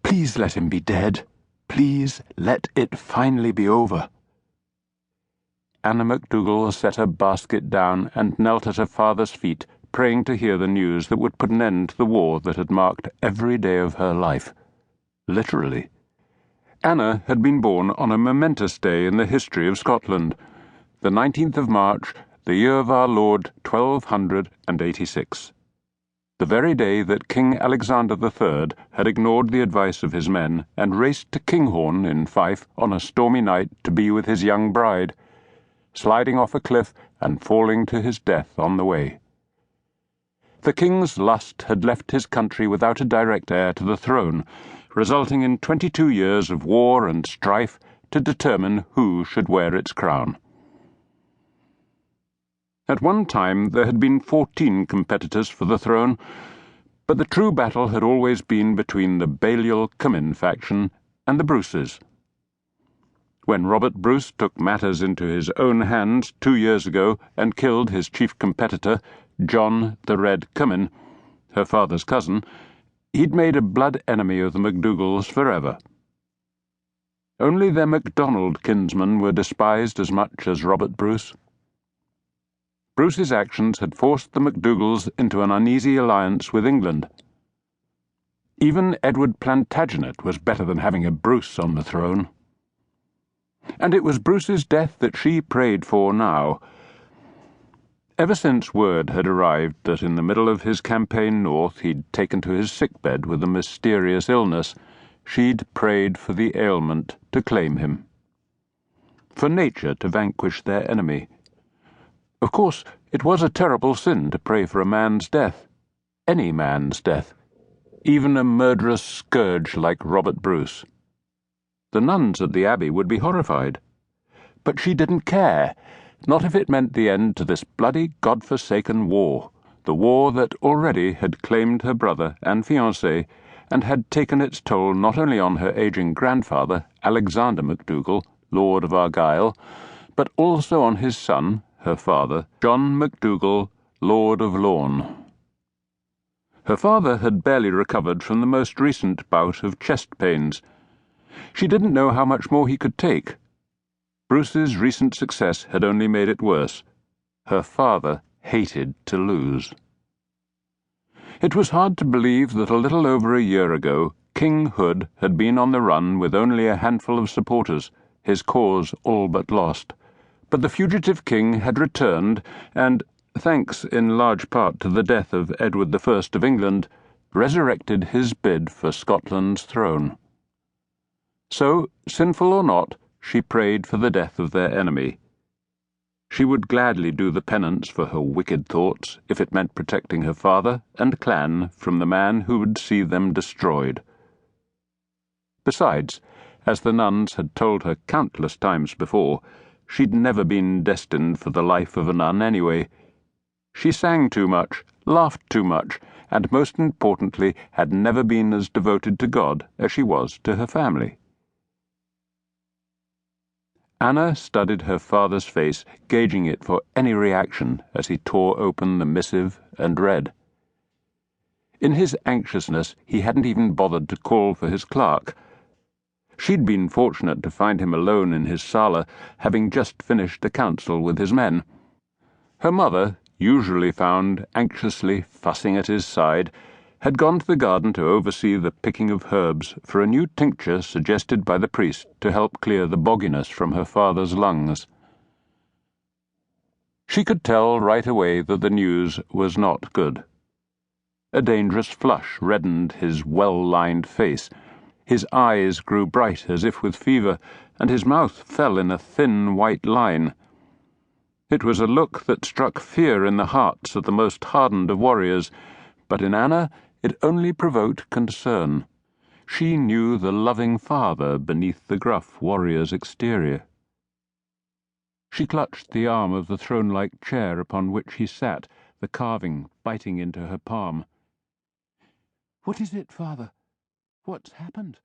Please let him be dead. Please let it finally be over." Anna McDougall set her basket down and knelt at her father's feet, praying to hear the news that would put an end to the war that had marked every day of her life. Literally. Anna had been born on a momentous day in the history of Scotland, the 19th of March, the year of our Lord 1286. The very day that King Alexander III had ignored the advice of his men and raced to Kinghorn in Fife on a stormy night to be with his young bride, sliding off a cliff and falling to his death on the way. The king's lust had left his country without a direct heir to the throne, resulting in 22 years of war and strife to determine who should wear its crown. At one time there had been 14 competitors for the throne, but the true battle had always been between the Balliol Cummin faction and the Bruces. When Robert Bruce took matters into his own hands 2 years ago and killed his chief competitor, John the Red Cummin, her father's cousin, he'd made a blood enemy of the McDougalls forever. Only their MacDonald kinsmen were despised as much as Robert Bruce. Bruce's actions had forced the McDougalls into an uneasy alliance with England. Even Edward Plantagenet was better than having a Bruce on the throne. And it was Bruce's death that she prayed for now. Ever since word had arrived that in the middle of his campaign north he'd taken to his sickbed with a mysterious illness, she'd prayed for the ailment to claim him. For nature to vanquish their enemy. Of course, it was a terrible sin to pray for a man's death. Any man's death. Even a murderous scourge like Robert Bruce. The nuns at the Abbey would be horrified. But she didn't care. Not if it meant the end to this bloody, God-forsaken war, the war that already had claimed her brother and fiancé, and had taken its toll not only on her aging grandfather, Alexander McDougall, Lord of Argyll, but also on his son, her father, John McDougall, Lord of Lorne. Her father had barely recovered from the most recent bout of chest pains. She didn't know how much more he could take. Bruce's recent success had only made it worse. Her father hated to lose. It was hard to believe that a little over a year ago, King Hood had been on the run with only a handful of supporters, his cause all but lost. But the fugitive king had returned and, thanks in large part to the death of Edward I of England, resurrected his bid for Scotland's throne. So, sinful or not, she prayed for the death of their enemy. She would gladly do the penance for her wicked thoughts if it meant protecting her father and clan from the man who would see them destroyed. Besides, as the nuns had told her countless times before, she'd never been destined for the life of a nun anyway. She sang too much, laughed too much, and most importantly had never been as devoted to God as she was to her family. Anna studied her father's face, gauging it for any reaction as he tore open the missive and read. In his anxiousness, he hadn't even bothered to call for his clerk. She'd been fortunate to find him alone in his sala, having just finished a council with his men. Her mother, usually found anxiously fussing at his side, had gone to the garden to oversee the picking of herbs for a new tincture suggested by the priest to help clear the bogginess from her father's lungs. She could tell right away that the news was not good. A dangerous flush reddened his well-lined face. His eyes grew bright as if with fever, and his mouth fell in a thin white line. It was a look that struck fear in the hearts of the most hardened of warriors, but in Anna it only provoked concern. She knew the loving father beneath the gruff warrior's exterior. She clutched the arm of the throne-like chair upon which he sat, the carving biting into her palm. "What is it, father? What's happened?"